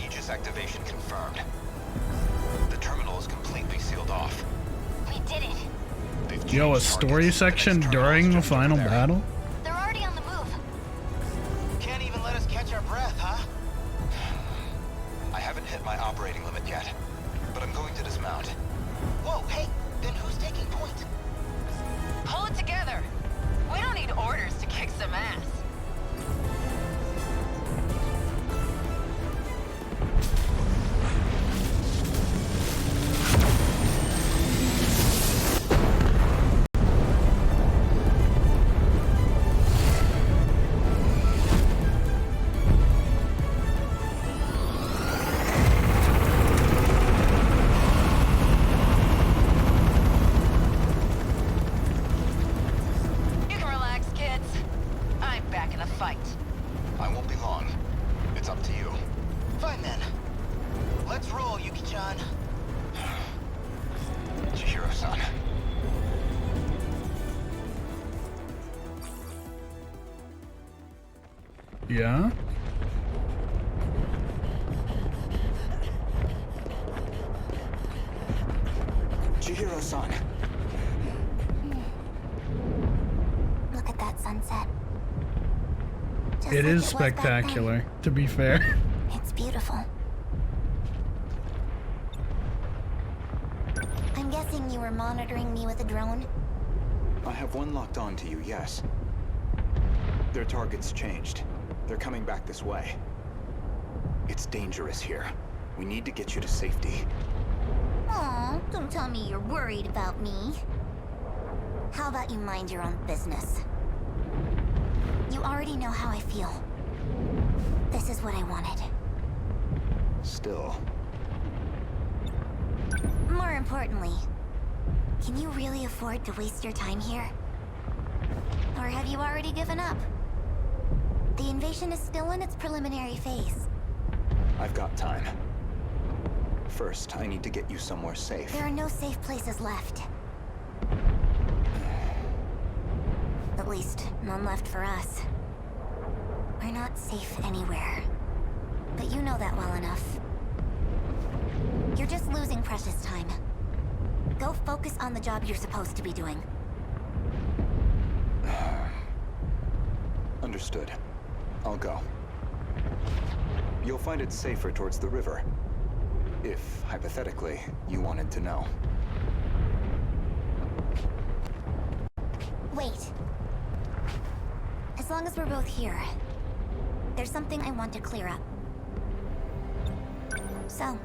Aegis activation confirmed. The terminal is completely sealed off. We did it. Yo, a story section during the final battle? They're already on the move. Can't even let us catch our breath, huh? I haven't hit my operating limit yet, but I'm going to dismount. Whoa, hey, then who's taking point? Pull it together. We don't need orders to kick some ass. I won't be long. It's up to you. Fine then. Let's roll, Yuki-chan. Chihiro-san. Yeah? Chihiro-san. Look at that sunset. Just It like is was back then. spectacular, to be fair. It's beautiful. I'm guessing you were monitoring me with a drone? I have one locked on to you, yes. Their target's changed. They're coming back this way. It's dangerous here. We need to get you to safety. Aw, don't tell me you're worried about me. How about you mind your own business? You already know how I feel. This is what I wanted. Still. More importantly, can you really afford to waste your time here? Or have you already given up? The invasion is still in its preliminary phase. I've got time. First, I need to get you somewhere safe. There are no safe places left. At least, none left for us. We're not safe anywhere. But you know that well enough. You're just losing precious time. Go focus on the job you're supposed to be doing. Understood. I'll go. You'll find it safer towards the river. If, hypothetically, you wanted to know. Wait. As long as we're both here, there's something I want to clear up. So,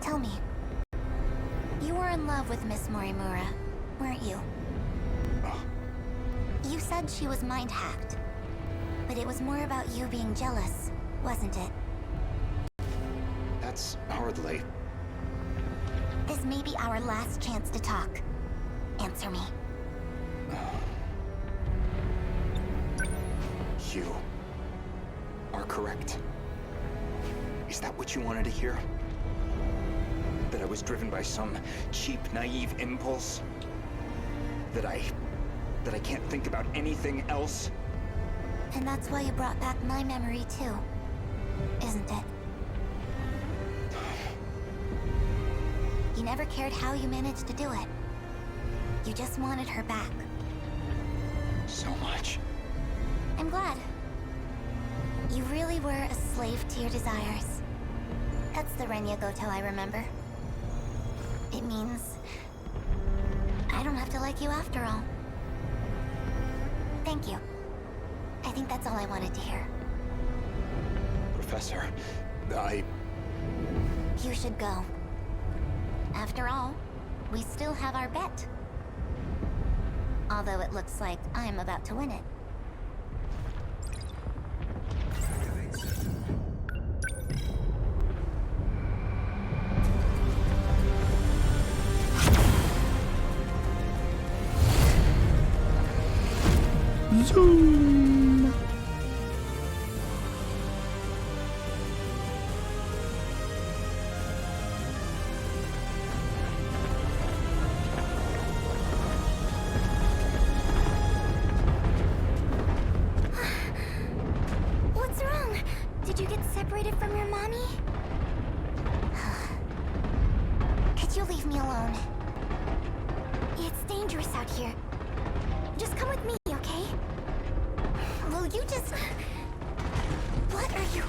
tell me. You were in love with Miss Morimura, weren't you? You said she was mind-hacked. But it was more about you being jealous, wasn't it? That's hardly... This may be our last chance to talk. Answer me. You are correct. Is that what you wanted to hear? That I was driven by some cheap, naive impulse? That I can't think about anything else? And that's why you brought back my memory too, isn't it? You never cared how you managed to do it. You just wanted her back. So much. I'm glad. You really were a slave to your desires. That's the Renya Goto I remember. It means I don't have to like you after all. Thank you. I think that's all I wanted to hear. Professor, You should go. After all, we still have our bet. Although it looks like I'm about to win it. Zoom! leave me alone. It's dangerous out here. Just come with me, okay? Will you just... What are you...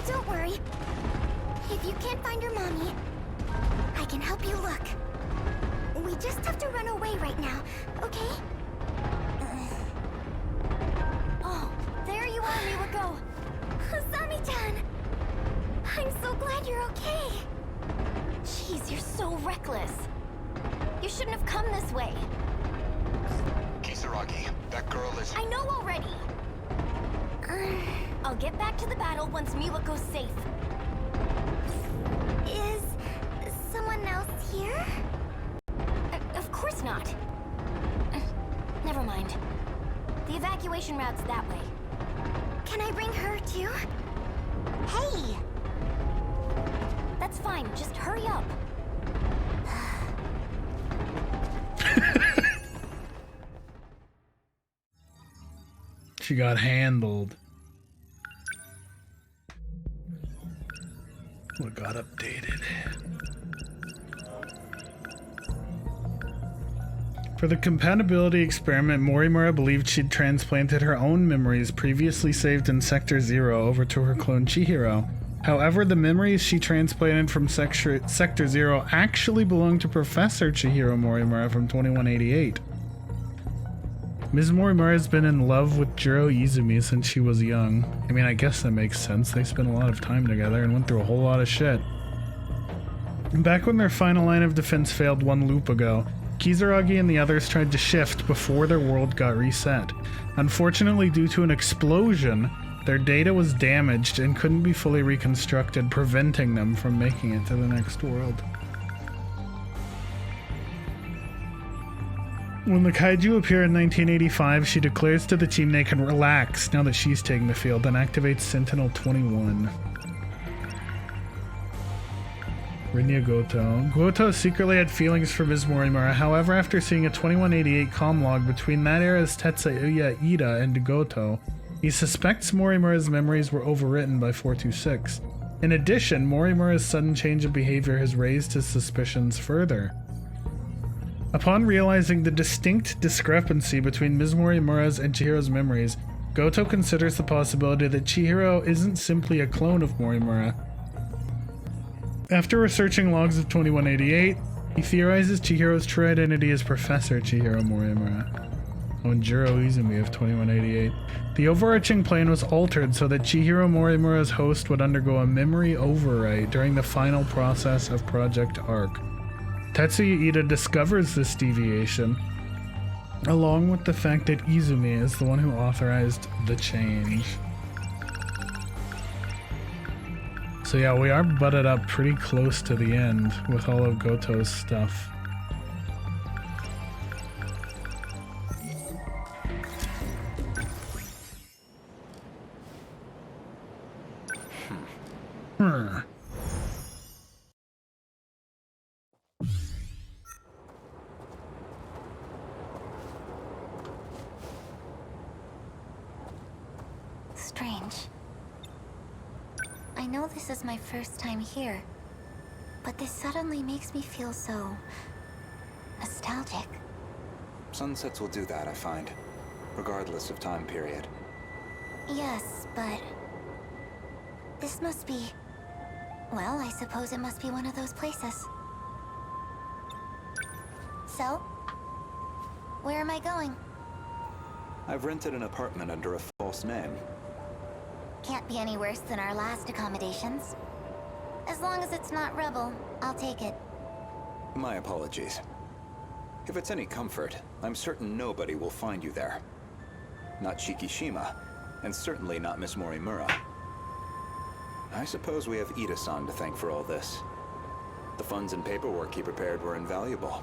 Don't worry. If you can't find your mommy, I can help you look. We just have to run away right now, okay? Oh, there you are, Miwako. Asami-chan! I'm so glad you're okay. Jeez, you're so reckless. You shouldn't have come this way. Kisaragi, that girl is... I know already. I'll get back to the battle once Miwako's safe. Is someone else here? Of course not. Never mind. The evacuation route's that way. Can I bring her too? Hey! That's fine, just hurry up. She got handled. What got updated? For the compatibility experiment, Morimura believed she'd transplanted her own memories previously saved in Sector 0 over to her clone Chihiro. However, the memories she transplanted from Sector 0 actually belonged to Professor Chihiro Morimura from 2188. Ms. Morimura has been in love with Jiro Izumi since she was young. I mean, I guess that makes sense. They spent a lot of time together and went through a whole lot of shit. Back when their final line of defense failed one loop ago, Kisaragi and the others tried to shift before their world got reset. Unfortunately, due to an explosion, their data was damaged and couldn't be fully reconstructed, preventing them from making it to the next world. When the kaiju appear in 1985, she declares to the team they can relax now that she's taking the field and activates Sentinel 21. Rinya Goto. Goto secretly had feelings for Ms. Morimura, however, after seeing a 2188 comm log between that era's Tetsuya Ida and Goto, he suspects Morimura's memories were overwritten by 426. In addition, Morimura's sudden change of behavior has raised his suspicions further. Upon realizing the distinct discrepancy between Ms. Morimura's and Chihiro's memories, Goto considers the possibility that Chihiro isn't simply a clone of Morimura. After researching logs of 2188, he theorizes Chihiro's true identity as Professor Chihiro Morimura. And Jiro Izumi of 2188. The overarching plan was altered so that Chihiro Morimura's host would undergo a memory overwrite during the final process of Project Arc. Tetsuya Ida discovers this deviation, along with the fact that Izumi is the one who authorized the change. So yeah, we are butted up pretty close to the end with all of Goto's stuff. Strange. I know this is my first time here, but this suddenly makes me feel so... nostalgic. Sunsets will do that, I find, regardless of time period. Yes, but... this must be... well, I suppose it must be one of those places. So? Where am I going? I've rented an apartment under a false name. Can't be any worse than our last accommodations. As long as it's not Rebel, I'll take it. My apologies. If it's any comfort, I'm certain nobody will find you there. Not Shikishima, and certainly not Miss Morimura. I suppose we have Ida-san to thank for all this. The funds and paperwork he prepared were invaluable.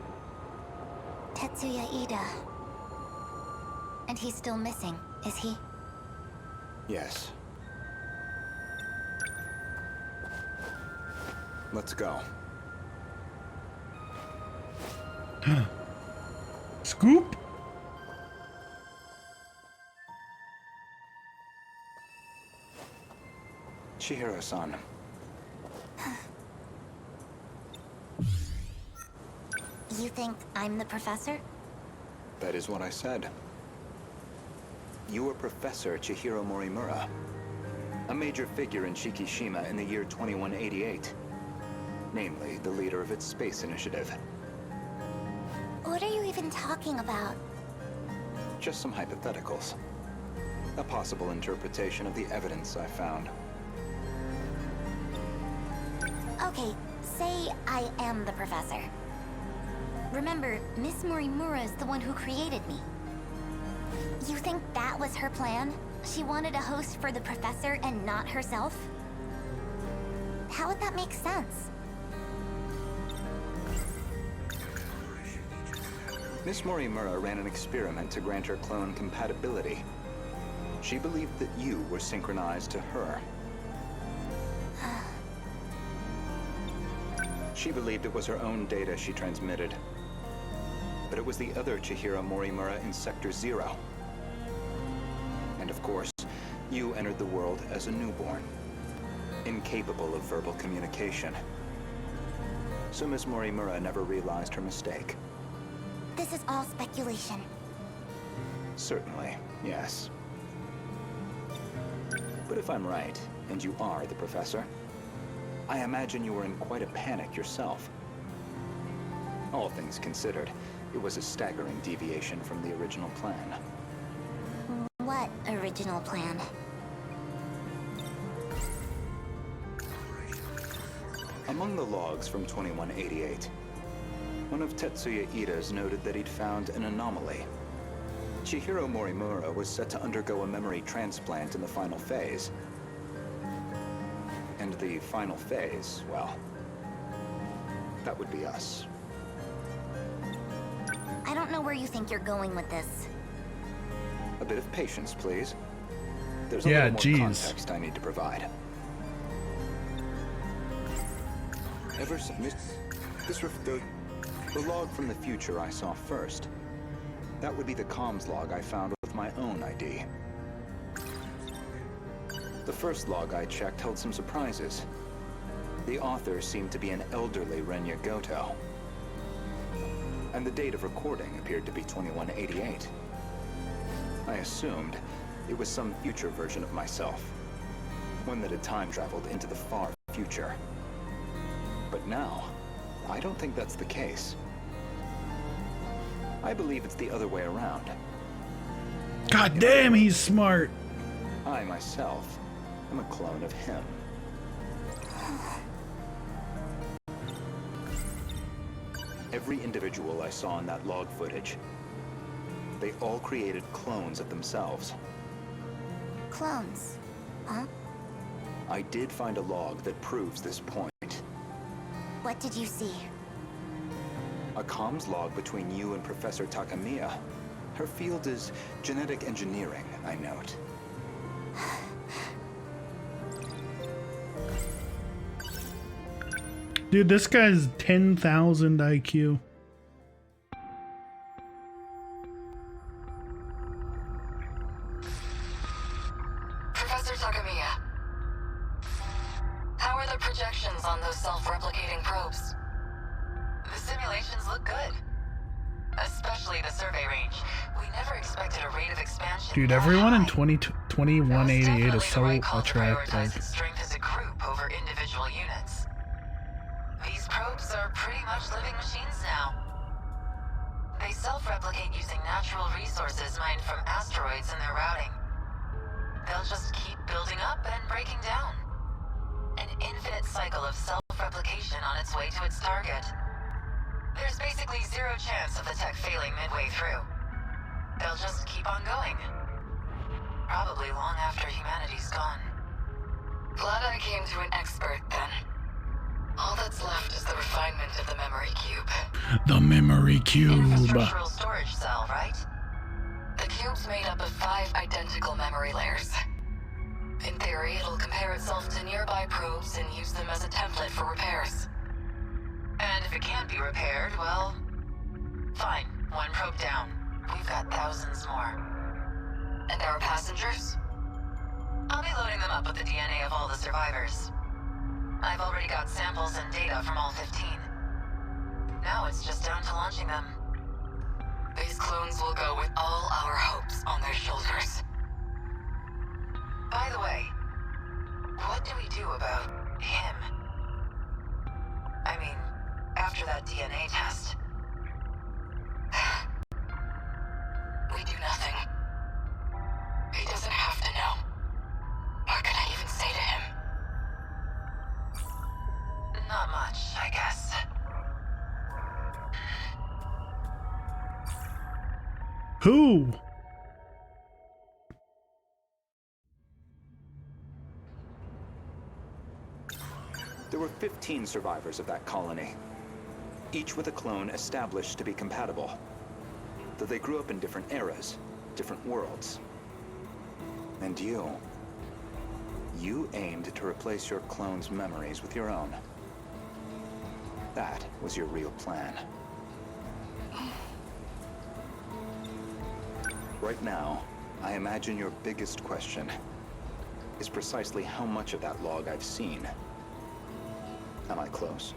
Tetsuya Ida. And he's still missing, is he? Yes. Let's go. Scoop? Chihiro-san. You think I'm the professor? That is what I said. You are Professor Chihiro Morimura, a major figure in Shikishima in the year 2188. Namely, the leader of its space initiative. What are you even talking about? Just some hypotheticals. A possible interpretation of the evidence I found. Okay, say I am the professor. Remember, Miss Morimura is the one who created me. You think that was her plan? She wanted a host for the professor and not herself? How would that make sense? Miss Morimura ran an experiment to grant her clone compatibility. She believed that you were synchronized to her. She believed it was her own data she transmitted. But it was the other Chihiro Morimura in Sector 0. And of course, you entered the world as a newborn, incapable of verbal communication. So Miss Morimura never realized her mistake. This is all speculation. Certainly, yes. But if I'm right, and you are the professor, I imagine you were in quite a panic yourself. All things considered, it was a staggering deviation from the original plan. What original plan? Among the logs from 2188, one of Tetsuya Ida's noted that he'd found an anomaly. Chihiro Morimura was set to undergo a memory transplant in the final phase. And the final phase, well, that would be us. I don't know where you think you're going with this. A bit of patience, please. There's a Yeah, little more geez. context I need to provide. Ever since the log from the future I saw first, that would be the comms log I found with my own ID. The first log I checked held some surprises. The author seemed to be an elderly Renya Goto. And the date of recording appeared to be 2188. I assumed it was some future version of myself, one that had time traveled into the far future. But now, I don't think that's the case. I believe it's the other way around. God damn, he's smart. I myself am a clone of him. Every individual I saw in that log footage, they all created clones of themselves. Clones? Huh? I did find a log that proves this point. What did you see? A comms log between you and Professor Takamiya. Her field is genetic engineering, I note. Dude, this guy's 10,000 IQ. Professor Takamiya, how are the projections on those self-replicating probes? The simulations look good. Especially the survey range. We never expected a rate of expansion. Dude, that everyone in high. 2188 is so Prioritize attractive. its strength as a group over individual units. These probes are pretty much living machines now. They self-replicate using natural resources mined from asteroids in their routing. They'll just keep building up and breaking down. An infinite cycle of self-replication on its way to its target. There's basically zero chance of the tech failing midway through. They'll just keep on going. Probably long after humanity's gone. Glad I came to an expert then. All that's left is the refinement of the memory cube. The memory cube. Infrastructural storage cell, right? The cube's made up of 5 identical memory layers. In theory, necessary, it'll compare itself to nearby probes and use them as a template for repairs. And if it can't be repaired, well, fine. One probe down. We've got thousands more. And our passengers? I'll be loading them up with the DNA of all the survivors. I've already got samples and data from all 15. Now it's just down to launching them. These clones will go with all our hopes on their shoulders. By the way, what do we do about him? I mean, after that DNA test. We do nothing. He doesn't have to know. What can I even say to him? Not much, I guess. Who? There were 15 survivors of that colony, each with a clone established to be compatible. Though they grew up in different eras, different worlds. And you aimed to replace your clone's memories with your own. That was your real plan. Right now, I imagine your biggest question is precisely how much of that log I've seen. Am I close?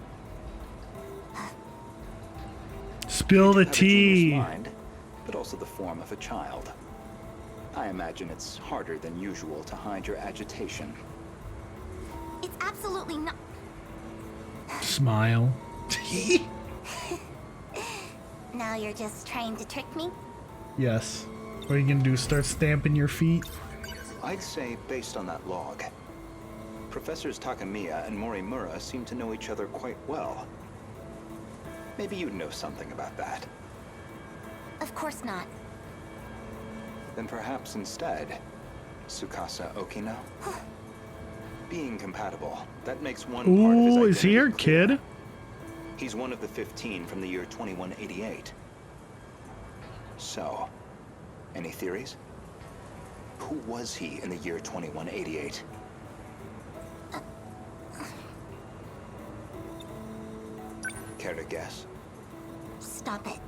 Spill the You have a genius tea. mind, but also the form of a child. I imagine it's harder than usual to hide your agitation. It's absolutely not. Smile. Now you're just trying to trick me? Yes. What are you gonna do? Start stamping your feet? I'd say, based on that log, Professors Takamiya and Morimura seem to know each other quite well. Maybe you'd know something about that. Of course not. Then perhaps instead, Tsukasa Okino? Being compatible, that makes one part of his Ooh, identity is he your clear. kid? He's one of the 15 from the year 2188. So, any theories? Who was he in the year 2188? Care to guess? Stop it.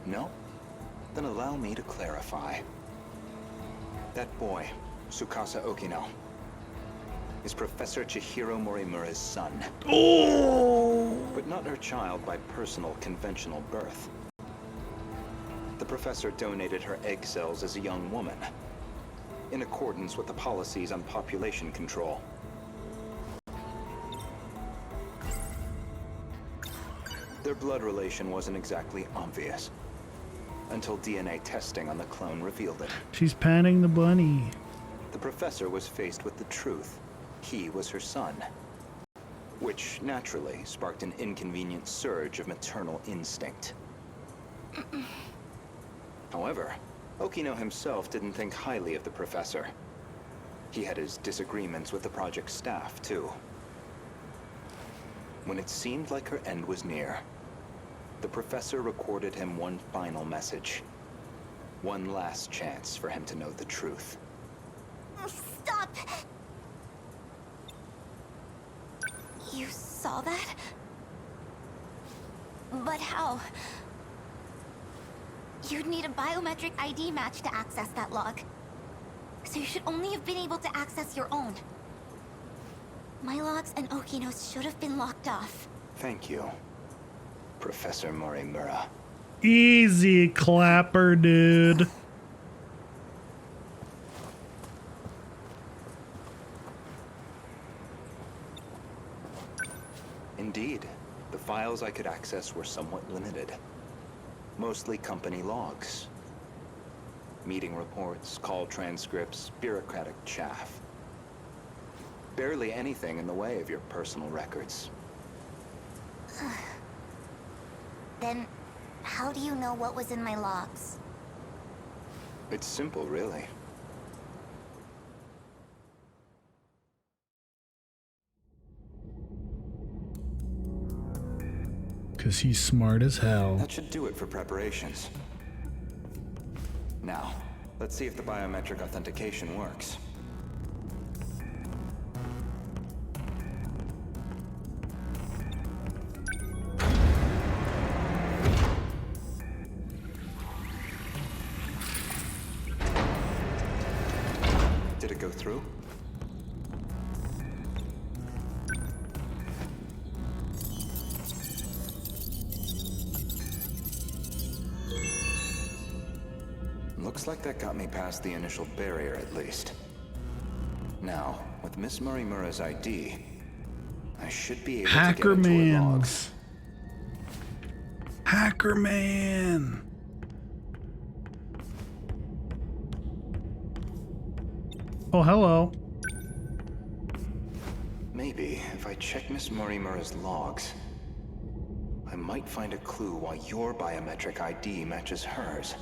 No? Then allow me to clarify. That boy, Tsukasa Okino, is Professor Chihiro Morimura's son. Oh! But not her child by personal conventional birth. The professor donated her egg cells as a young woman, in accordance with the policies on population control. Their blood relation wasn't exactly obvious, until DNA testing on the clone revealed it. She's panning the bunny. The professor was faced with the truth. He was her son. Which, naturally, sparked an inconvenient surge of maternal instinct. However, Okino himself didn't think highly of the professor. He had his disagreements with the project staff, too. When it seemed like her end was near, the professor recorded him one final message. One last chance for him to know the truth. Stop! You saw that? But how? You'd need a biometric ID match to access that log. So you should only have been able to access your own. My logs and Okino's should have been locked off. Thank you, Professor Morimura. Easy clapper, dude. Indeed, the files I could access were somewhat limited. Mostly company logs. Meeting reports, call transcripts, bureaucratic chaff. Barely anything in the way of your personal records. Then, how do you know what was in my logs? It's simple, really. Cause he's smart as hell. That should do it for preparations. Now, let's see if the biometric authentication works. go through? Looks like that got me past the initial barrier, at least. Now, with Miss Morimura's ID, I should be able to get into her logs. Hackerman! Oh, hello. Maybe if I check Miss Morimura's logs, I might find a clue why your biometric ID matches hers.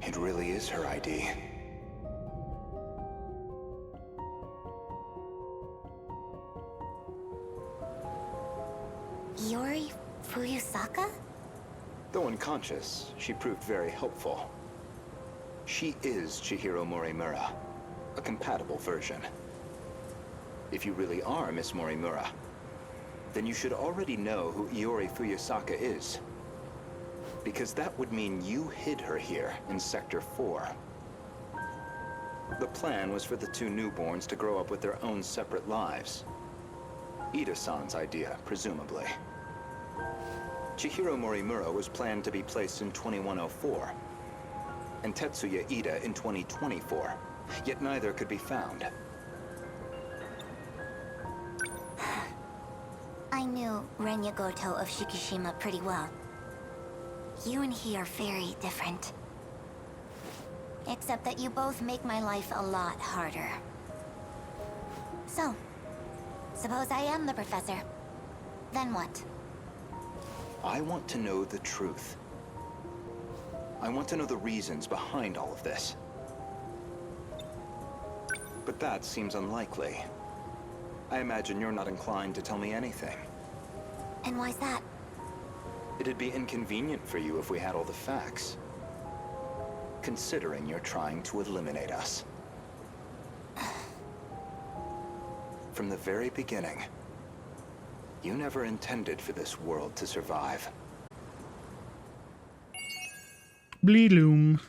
It really is her ID. Iori Fuyusaka? Though unconscious, she proved very helpful. She is Chihiro Morimura, a compatible version. If you really are Miss Morimura, then you should already know who Iori Fuyusaka is. Because that would mean you hid her here in Sector 4. The plan was for the two newborns to grow up with their own separate lives. Ida-san's idea, presumably. Chihiro Morimura was planned to be placed in 2104, and Tetsuya Ida in 2024, yet neither could be found. I knew Renya Goto of Shikishima pretty well. You and he are very different. Except that you both make my life a lot harder. So, suppose I am the professor. Then what? I want to know the truth. I want to know the reasons behind all of this. But that seems unlikely. I imagine you're not inclined to tell me anything. And why's that? It'd be inconvenient for you if we had all the facts. Considering you're trying to eliminate us. From the very beginning, you never intended for this world to survive. Bleeloom.